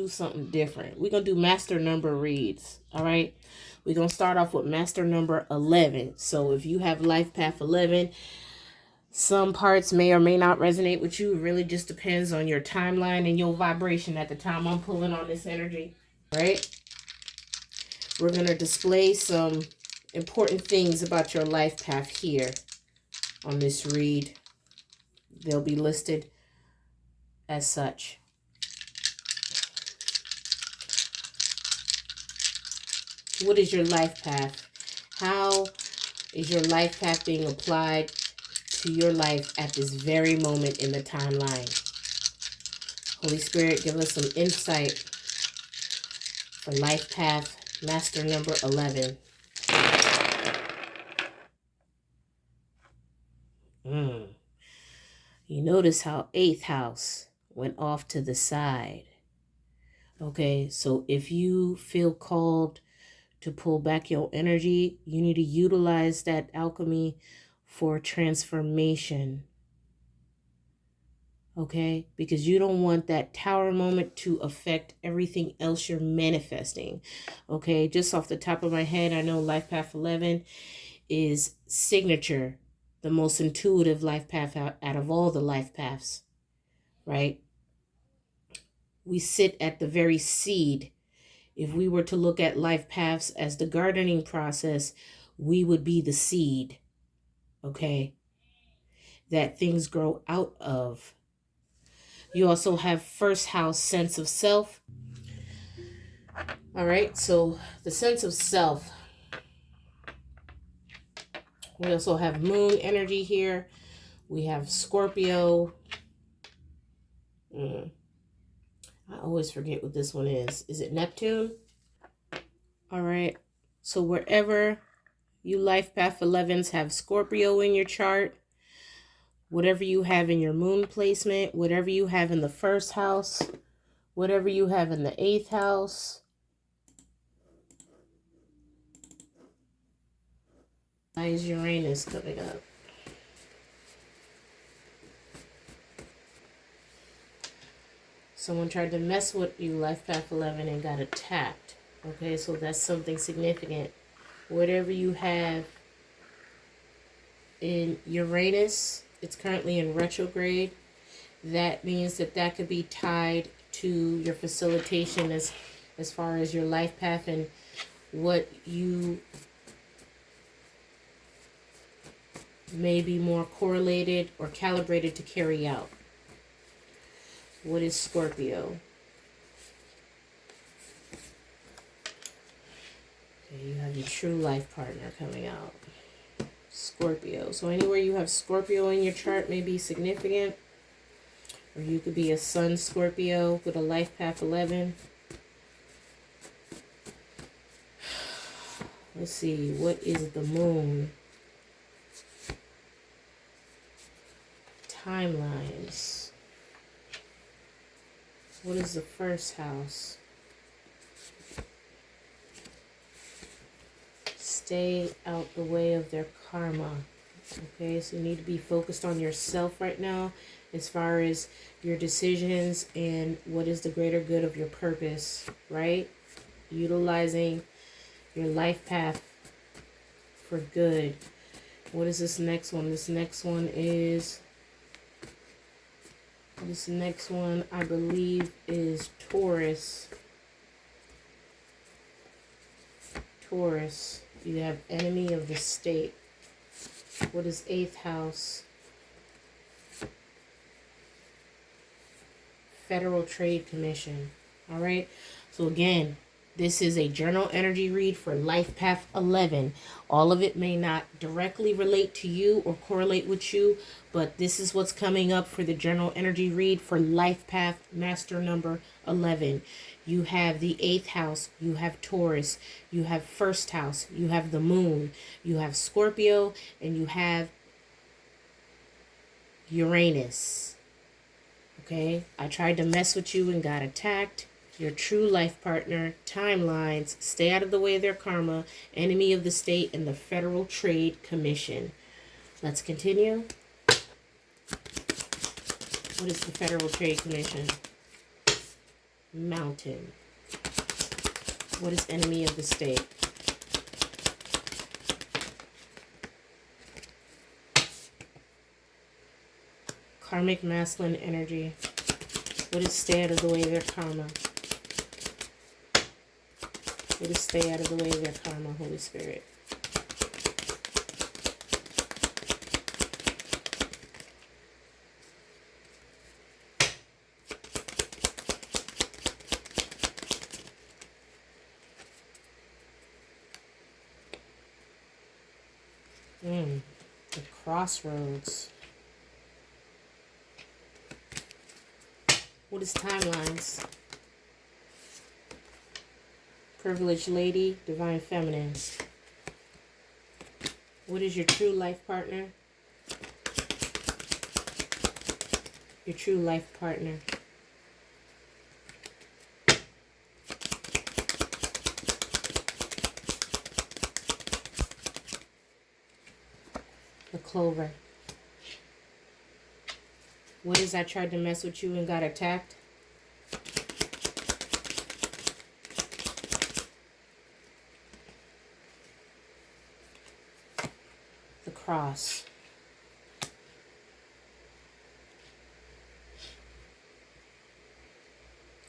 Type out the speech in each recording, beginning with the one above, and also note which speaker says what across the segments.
Speaker 1: do something different. We're going to do master number reads. All right. We're going to start off with master number 11. So if you have life path 11, some parts may or may not resonate with you. It really just depends on your timeline and your vibration at the time I'm pulling on this energy. All right. We're going to display some important things about your life path here on this read. They'll be listed as such. What is your life path? How is your life path being applied to your life at this very moment in the timeline? Holy Spirit, give us some insight for life path master number 11. You notice how 8th house went off to the side. Okay, so if you feel called to pull back your energy, you need to utilize that alchemy for transformation. Okay, because you don't want that tower moment to affect everything else you're manifesting. Okay, just off the top of my head, I know life path 11 is signature, the most intuitive life path out of all the life paths, right? We sit at the very seed. If we were to look at life paths as the gardening process, we would be the seed, okay, that things grow out of. You also have first house sense of self. All right, so the sense of self. We also have moon energy here. We have Scorpio. I always forget what this one is. Is it Neptune? All right. So wherever you life path 11s have Scorpio in your chart, whatever you have in your moon placement, whatever you have in the first house, whatever you have in the 8th house, why is Uranus coming up? Someone tried to mess with you, life path 11, and got attacked. Okay, so that's something significant. Whatever you have in Uranus, it's currently in retrograde. That means that that could be tied to your facilitation as far as your life path and what you may be more correlated or calibrated to carry out. What is Scorpio? Okay, you have your true life partner coming out. Scorpio. So anywhere you have Scorpio in your chart may be significant. Or you could be a Sun Scorpio with a life path 11. Let's see, what is the moon? Timelines. What is the first house? Stay out the way of their karma. Okay, so you need to be focused on yourself right now as far as your decisions and what is the greater good of your purpose, right? Utilizing your life path for good. What is this next one? This next one, I believe, is Taurus. Taurus. You have enemy of the state. What is 8th house? Federal Trade Commission. All right. So again, this is a general energy read for life path 11. All of it may not directly relate to you or correlate with you, but this is what's coming up for the general energy read for life path master number 11. You have the 8th house, you have Taurus, you have first house, you have the moon, you have Scorpio, and you have Uranus. Okay, I tried to mess with you and got attacked. Your true life partner, timelines, stay out of the way of their karma, enemy of the state, and the Federal Trade Commission. Let's continue. What is the Federal Trade Commission? Mountain. What is enemy of the state? Karmic masculine energy. What is stay out of the way of their karma? What is stay out of the way of their karma, Holy Spirit? The crossroads. What is timelines? Privileged lady, divine feminine. What is your true life partner? Your true life partner. The clover. What is I tried to mess with you and got attacked? The cross.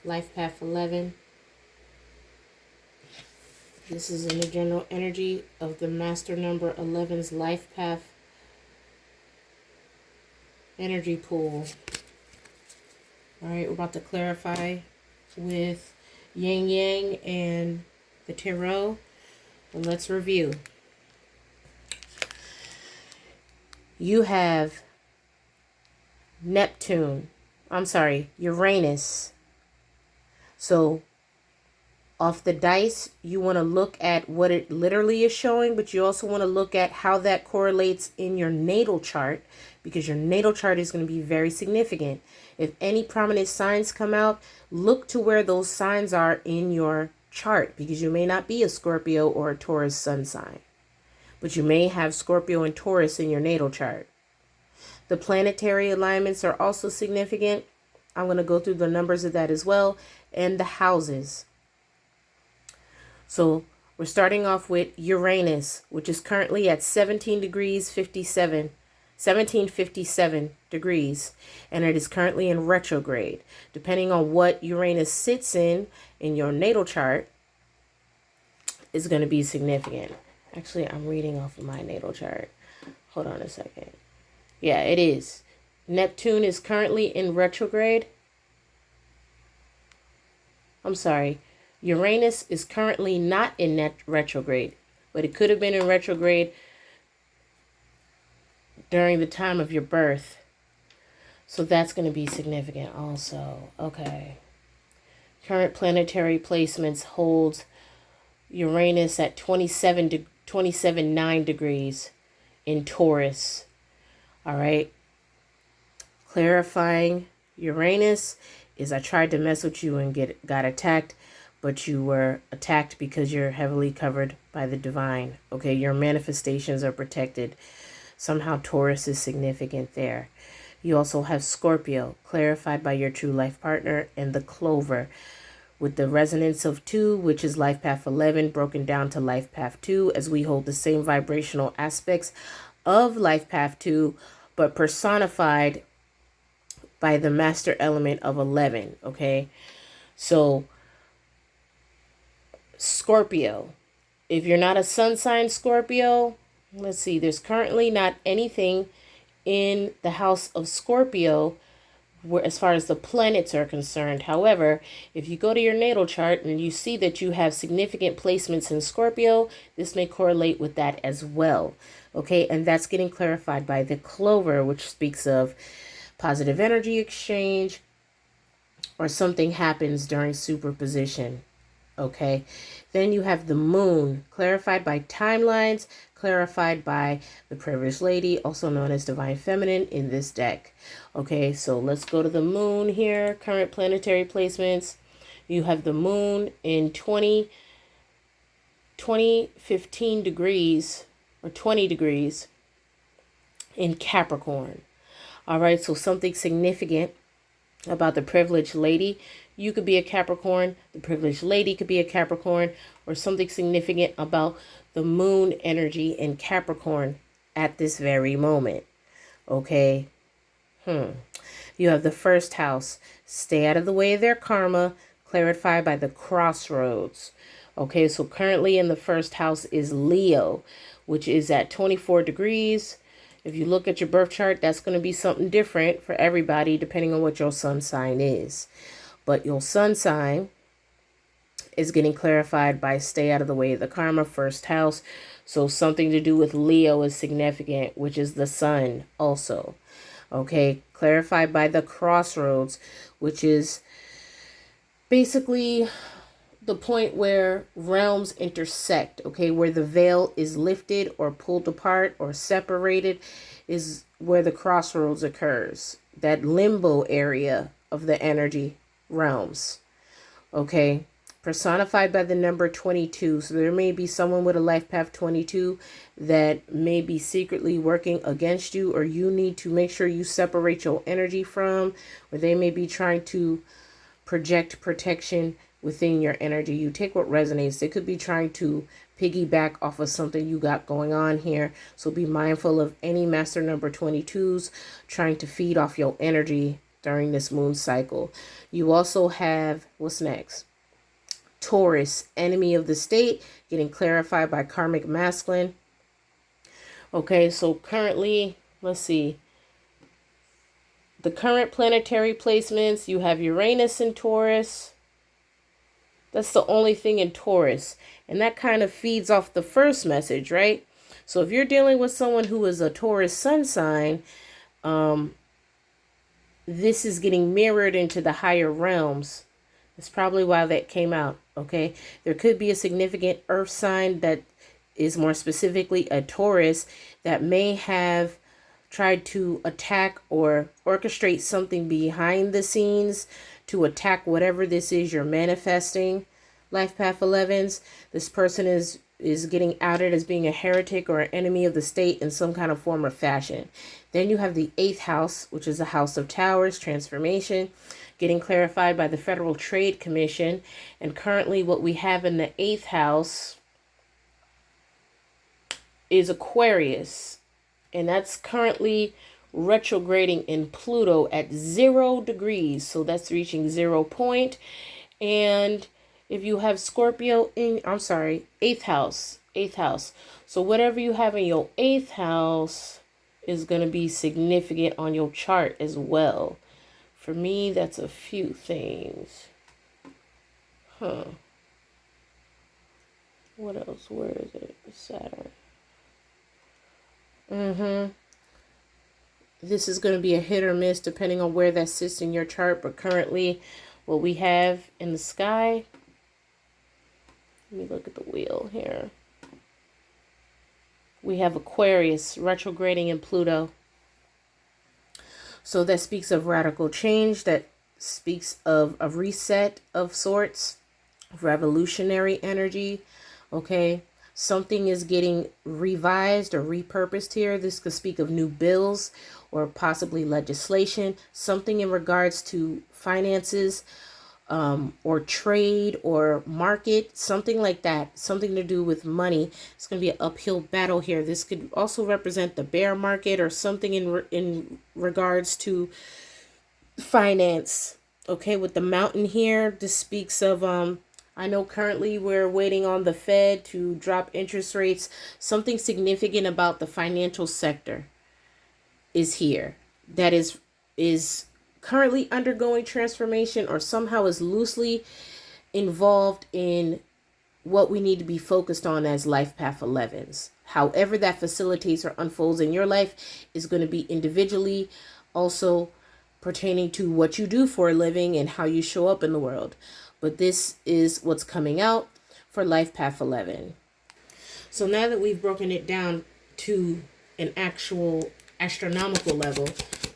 Speaker 1: Life path 11. This is in the general energy of the master number 11's life path energy pool. All right, we're about to clarify with Yang Yang and the Tarot. And let's review. You have Uranus. So off the dice, you want to look at what it literally is showing, but you also want to look at how that correlates in your natal chart, because your natal chart is going to be very significant. If any prominent signs come out, look to where those signs are in your chart, because you may not be a Scorpio or a Taurus sun sign, but you may have Scorpio and Taurus in your natal chart. The planetary alignments are also significant. I'm going to go through the numbers of that as well, and the houses. So we're starting off with Uranus, which is currently at 1757 degrees, and it is currently in retrograde. Depending on what Uranus sits in your natal chart, is going to be significant. Actually, I'm reading off of my natal chart. Hold on a second. Yeah, it is. Neptune is currently in retrograde. I'm sorry. Uranus is currently not in retrograde, but it could have been in retrograde during the time of your birth. So that's going to be significant also. Okay. Current planetary placements holds Uranus at 27.9 degrees in Taurus. All right. Clarifying Uranus is I tried to mess with you and got attacked, but you were attacked because you're heavily covered by the divine. Okay, your manifestations are protected. Somehow Taurus is significant there. You also have Scorpio, clarified by your true life partner, and the clover, with the resonance of 2, which is life path 11, broken down to life path 2, as we hold the same vibrational aspects of life path 2, but personified by the master element of 11. Okay, so Scorpio, if you're not a sun sign Scorpio, let's see, there's currently not anything in the house of Scorpio where, as far as the planets are concerned. However, if you go to your natal chart and you see that you have significant placements in Scorpio, this may correlate with that as well. Okay, and that's getting clarified by the clover, which speaks of positive energy exchange, or something happens during superposition. Okay, then you have the moon, clarified by timelines, clarified by the privileged lady, also known as divine feminine in this deck. Okay, so let's go to the moon here. Current planetary placements. You have the moon in 15 degrees or 20 degrees in Capricorn. All right, so something significant about the privileged lady. You could be a Capricorn. The privileged lady could be a Capricorn, or something significant about the moon energy in Capricorn at this very moment. Okay. You have the first house. Stay out of the way of their karma, clarified by the crossroads. Okay, so currently in the first house is Leo, which is at 24 degrees. If you look at your birth chart, that's going to be something different for everybody depending on what your sun sign is. But your sun sign is getting clarified by stay out of the way of the karma, first house. So something to do with Leo is significant, which is the sun also. Okay, clarified by the crossroads, which is basically the point where realms intersect, okay, where the veil is lifted or pulled apart or separated is where the crossroads occurs. That limbo area of the energy realms, okay, personified by the number 22. So there may be someone with a life path 22 that may be secretly working against you, or you need to make sure you separate your energy from, or they may be trying to project protection within your energy. You take what resonates. They could be trying to piggyback off of something you got going on here. So be mindful of any master number 22s trying to feed off your energy during this moon cycle. You also have, what's next? Taurus, enemy of the state, getting clarified by karmic masculine. Okay, so currently, let's see. The current planetary placements, you have Uranus in Taurus. That's the only thing in Taurus. And that kind of feeds off the first message, right? So if you're dealing with someone who is a Taurus sun sign, this is getting mirrored into the higher realms. That's probably why that came out, okay? There could be a significant earth sign that is more specifically a Taurus that may have tried to attack or orchestrate something behind the scenes to attack whatever this is you're manifesting. Life Path 11s, this person is getting outed as being a heretic or an enemy of the state in some kind of form or fashion. Then you have the 8th house, which is the house of towers, transformation, getting clarified by the Federal Trade Commission. And currently what we have in the 8th house is Aquarius. And that's currently retrograding in Pluto at 0 degrees. So that's reaching 0 point. And if you have Scorpio in, 8th house. So whatever you have in your 8th house is going to be significant on your chart as well. For me, that's a few things. What else? Where is it? Saturn. This is going to be a hit or miss depending on where that sits in your chart. But currently, what we have in the sky, let me look at the wheel here. We have Aquarius retrograding in Pluto. So that speaks of radical change. That speaks of a reset of sorts. Revolutionary energy. Okay. Something is getting revised or repurposed here. This could speak of new bills or possibly legislation. Something in regards to finances, or trade or market, something like that, something to do with money. It's going to be an uphill battle here. This could also represent the bear market or something in regards to finance. Okay, with the mountain here, this speaks of, I know currently we're waiting on the Fed to drop interest rates. Something significant about the financial sector is here. That is currently undergoing transformation or somehow is loosely involved in what we need to be focused on as life path 11s. However that facilitates or unfolds in your life is going to be individually also pertaining to what you do for a living and how you show up in the world. But this is what's coming out for life path 11. So now that we've broken it down to an actual astronomical level,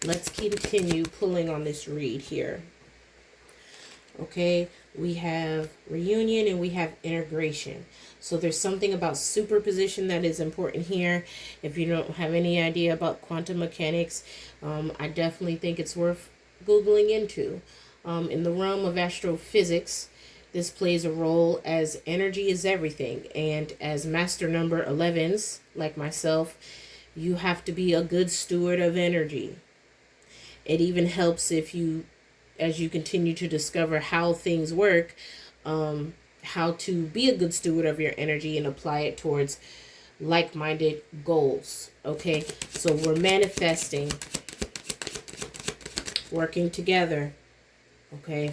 Speaker 1: let's continue pulling on this read here. Okay, we have reunion and we have integration. So there's something about superposition that is important here. If you don't have any idea about quantum mechanics, I definitely think it's worth Googling into. In the realm of astrophysics, this plays a role as energy is everything. And as master number 11s, like myself, you have to be a good steward of energy. It even helps if you, as you continue to discover how things work, how to be a good steward of your energy and apply it towards like-minded goals. Okay, so we're manifesting, working together. Okay,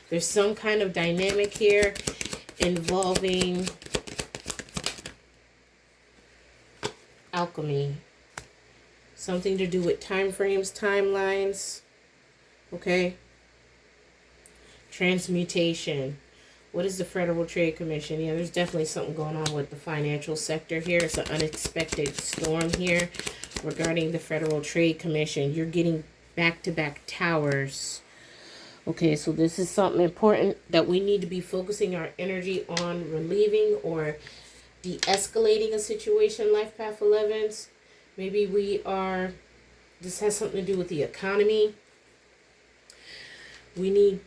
Speaker 1: there's some kind of dynamic here involving alchemy, something to do with time frames, timelines. Okay, transmutation. What is the Federal Trade Commission? Yeah, there's definitely something going on with the financial sector here. It's an unexpected storm here regarding the Federal Trade Commission. You're getting back-to-back towers. Okay, so this is something important that we need to be focusing our energy on relieving or de-escalating a situation, Life Path 11s. Maybe this has something to do with the economy. We need,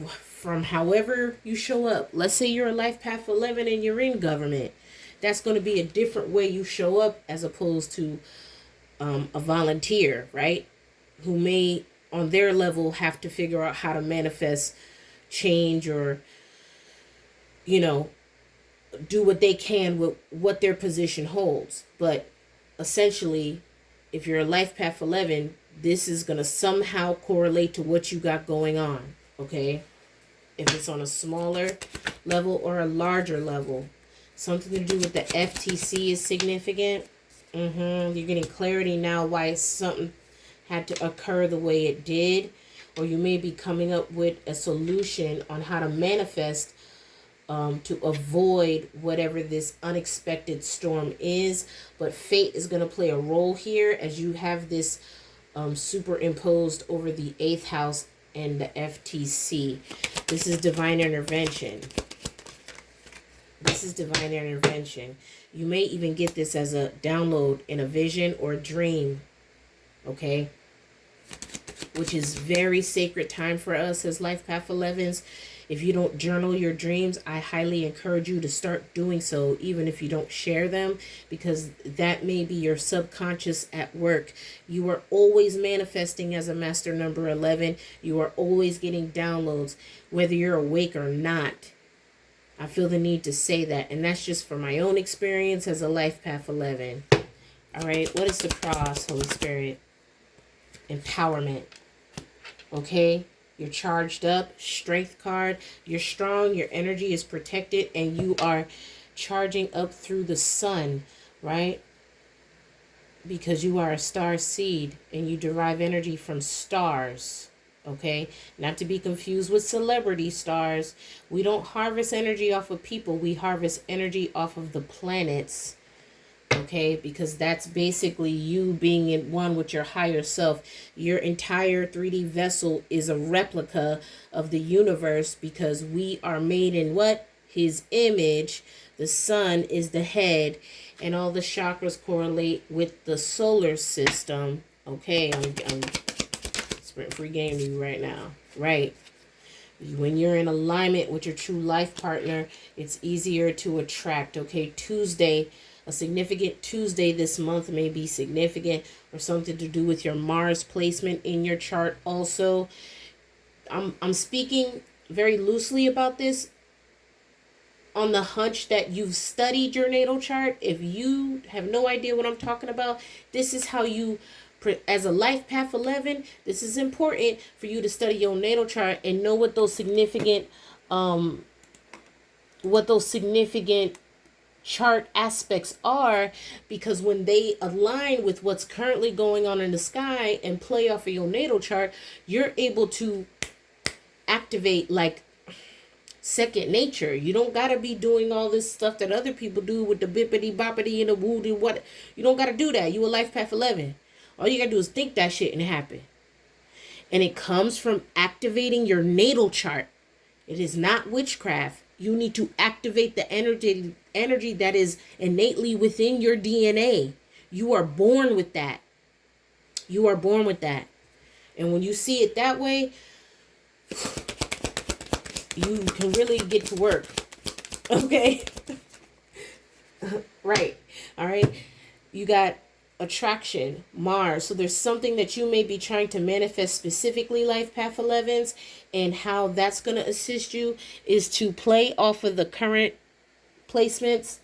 Speaker 1: from however you show up, let's say you're a Life Path 11 and you're in government, that's going to be a different way you show up as opposed to a volunteer, right? Who may, on their level, have to figure out how to manifest change or, you know, do what they can with what their position holds. But essentially, if you're a Life Path 11, this is going to somehow correlate to what you got going on, okay? If it's on a smaller level or a larger level. Something to do with the FTC is significant. You're getting clarity now why something had to occur the way it did. Or you may be coming up with a solution on how to manifest to avoid whatever this unexpected storm is. But fate is going to play a role here as you have this superimposed over the 8th house and the FTC. This is divine intervention. This is divine intervention. You may even get this as a download in a vision or a dream. Okay? Which is very sacred time for us as Life Path 11s. If you don't journal your dreams, I highly encourage you to start doing so, even if you don't share them, because that may be your subconscious at work. You are always manifesting as a master number 11. You are always getting downloads, whether you're awake or not. I feel the need to say that, and that's just for my own experience as a Life Path 11. All right, what is the cross, Holy Spirit? Empowerment. Okay? You're charged up, strength card. You're strong, your energy is protected, and you are charging up through the sun, right? Because you are a star seed and you derive energy from stars, okay? Not to be confused with celebrity stars. We don't harvest energy off of people. We harvest energy off of the planets. Okay, because that's basically you being in one with your higher self. Your entire 3D vessel is a replica of the universe because we are made in what? His image. The sun is the head, and all the chakras correlate with the solar system. Okay, I'm sprint free game to you right now. Right. When you're in alignment with your true life partner, it's easier to attract. Okay, Tuesday. A significant Tuesday this month may be significant or something to do with your Mars placement in your chart also. I'm speaking very loosely about this on the hunch that you've studied your natal chart. If you have no idea what I'm talking about, this is how you, as a Life Path 11, this is important for you to study your natal chart and know what those significant chart aspects are, because when they align with what's currently going on in the sky and play off of your natal chart, you're able to activate like second nature. You don't gotta be doing all this stuff that other people do with the bippity boppity and the woody what. You don't gotta do that. You a Life Path 11. All you gotta do is think that shit and it happen. And it comes from activating your natal chart. It is not witchcraft. You need to activate the energy that is innately within your DNA. You are born with that. You are born with that. And when you see it that way, you can really get to work. Okay? Right. All right. You got attraction, Mars. So there's something that you may be trying to manifest specifically, Life Path 11s, and how that's going to assist you is to play off of the current placements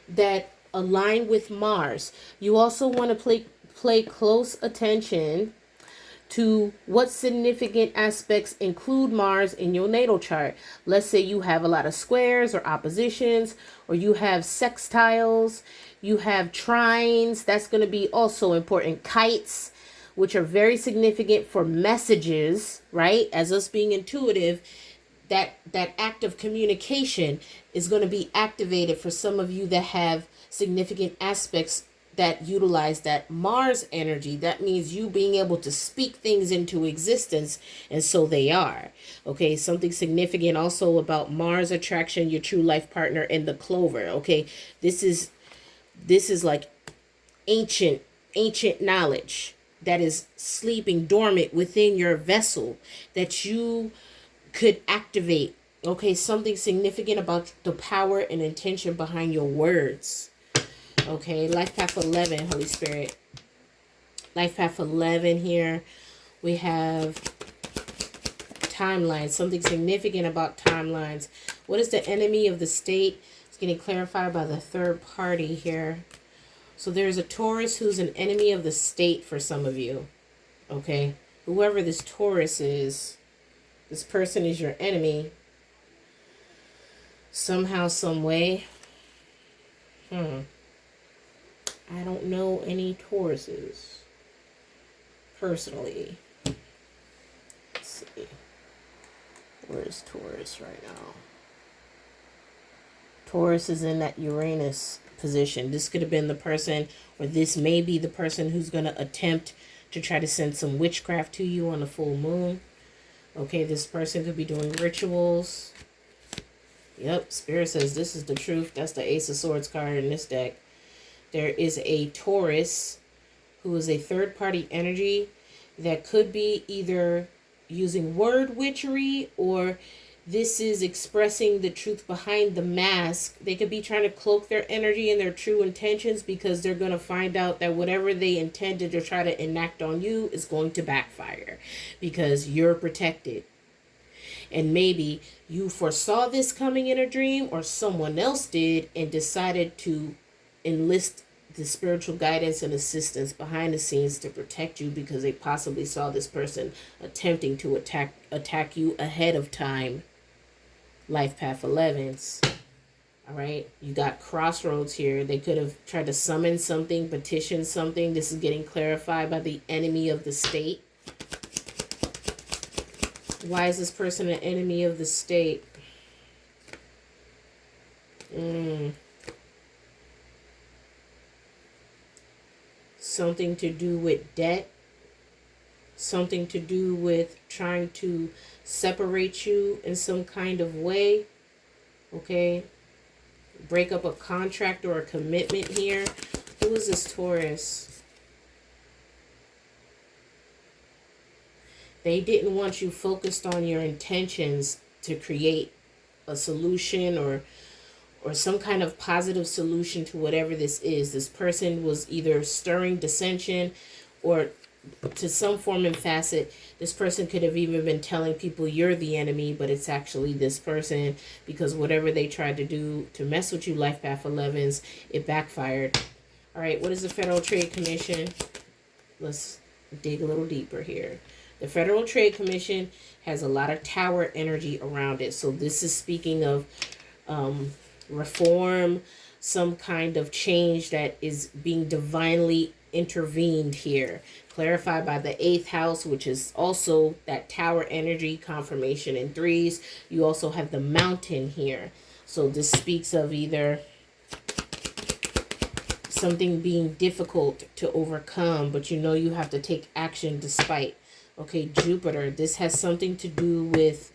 Speaker 1: that align with Mars. You also want to play close attention to what significant aspects include Mars in your natal chart. Let's say you have a lot of squares or oppositions, or you have sextiles, you have trines. That's going to be also important. Kites, which are very significant for messages, right? As us being intuitive, that act of communication is going to be activated for some of you that have significant aspects that utilize that Mars energy. That means you being able to speak things into existence, and so they are. Okay, something significant also about Mars attraction, your true life partner, and the clover. Okay, this is like ancient knowledge that is sleeping dormant within your vessel that you could activate. Okay, something significant about the power and intention behind your words. Okay, Life Path 11, Holy Spirit. Life Path 11 here. We have timelines, something significant about timelines. What is the enemy of the state? It's getting clarified by the third party here. So there's a Taurus who's an enemy of the state for some of you. Okay, whoever this Taurus is, this person is your enemy. Somehow, some way. I don't know any Tauruses personally. Let's see. Where's Taurus right now? Taurus is in that Uranus position. This could have been the person, or this may be the person who's going to attempt to try to send some witchcraft to you on a full moon. Okay, this person could be doing rituals. Yep, Spirit says this is the truth. That's the Ace of Swords card in this deck. There is a Taurus who is a third-party energy that could be either using word witchery, or this is expressing the truth behind the mask. They could be trying to cloak their energy and their true intentions, because they're going to find out that whatever they intended to try to enact on you is going to backfire, because you're protected. And maybe you foresaw this coming in a dream, or someone else did, and decided to enlist the spiritual guidance and assistance behind the scenes to protect you, because they possibly saw this person attempting to attack you ahead of time. Life Path 11s. All right, you got crossroads here. They could have tried to summon something, petition something. This is getting clarified by the enemy of the state. Why is this person an enemy of the state? Something to do with debt. Something to do with trying to separate you in some kind of way. Okay. Break up a contract or a commitment here. Who is this Taurus? They didn't want you focused on your intentions to create a solution or some kind of positive solution to whatever this is. This person was either stirring dissension, or to some form and facet, this person could have even been telling people you're the enemy, but it's actually this person, because whatever they tried to do to mess with you, Life Path 11s, it backfired. All right, what is the Federal Trade Commission? Let's dig a little deeper here. The Federal Trade Commission has a lot of tower energy around it. So this is speaking of reform, some kind of change that is being divinely intervened here. Clarified by the 8th house, which is also that tower energy, confirmation in 3s. You also have the mountain here. So this speaks of either something being difficult to overcome, but you know you have to take action despite. Okay, Jupiter. This has something to do with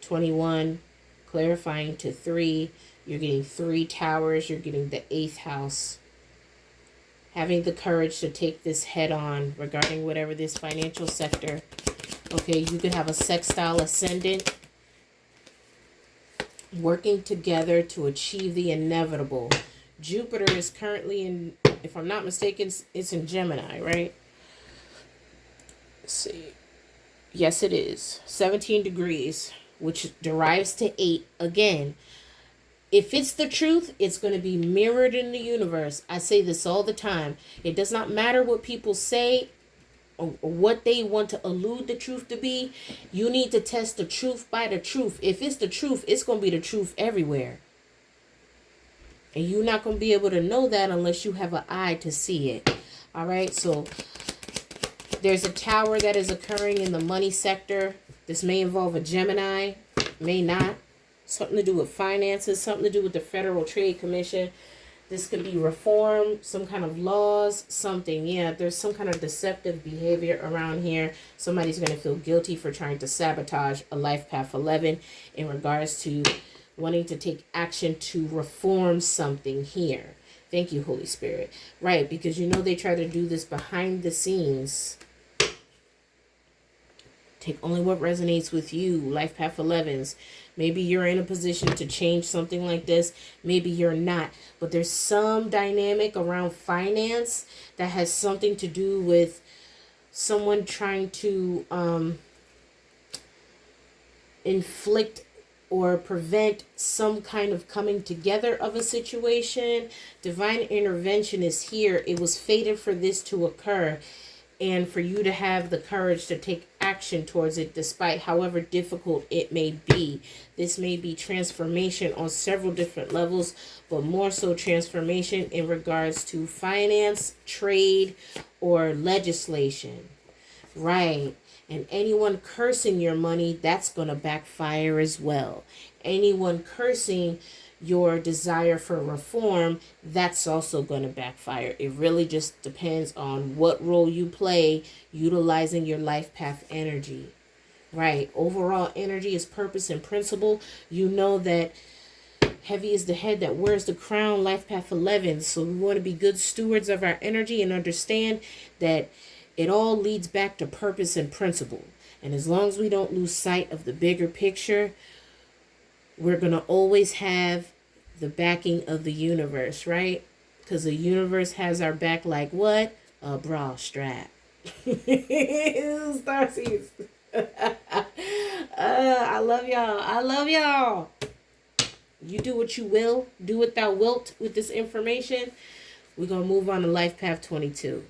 Speaker 1: 21, clarifying to 3. You're getting 3 towers. You're getting the 8th house. having the courage to take this head on regarding whatever this financial sector. Okay, you could have a sextile ascendant working together to achieve the inevitable. Jupiter is currently in, if I'm not mistaken, it's in Gemini, right? Let's see. Yes, it is. 17 degrees, which derives to 8. Again, if it's the truth, it's going to be mirrored in the universe. I say this all the time. It does not matter what people say or what they want to allude the truth to be. You need to test the truth by the truth. If it's the truth, it's going to be the truth everywhere. And you're not going to be able to know that unless you have an eye to see it. All right, so there's a tower that is occurring in the money sector. This may involve a Gemini, may not. Something to do with finances, something to do with the Federal Trade Commission. This could be reform, some kind of laws, something. Yeah, there's some kind of deceptive behavior around here. Somebody's going to feel guilty for trying to sabotage a life path 11 in regards to wanting to take action to reform something here. Thank you, Holy Spirit. Right, because you know they try to do this behind the scenes. Take only what resonates with you, life path 11s. Maybe you're in a position to change something like this. Maybe you're not. But there's some dynamic around finance that has something to do with someone trying to inflict or prevent some kind of coming together of a situation. Divine intervention is here. It was fated for this to occur, and for you to have the courage to take action towards it despite however difficult it may be. This may be transformation on several different levels, but more so transformation in regards to finance, trade, or legislation. Right. And anyone cursing your money, that's going to backfire as well. Anyone cursing your desire for reform, that's also going to backfire. It really just depends on what role you play utilizing your life path energy. Right. Overall energy is purpose and principle. You know that heavy is the head that wears the crown, life path 11. So we want to be good stewards of our energy and understand that it all leads back to purpose and principle. And as long as we don't lose sight of the bigger picture, we're going to always have the backing of the universe, right? Because the universe has our back like what? A bra strap. Starseeds. I love y'all. I love y'all. You do what you will. Do what thou wilt with this information. We're going to move on to life path 22.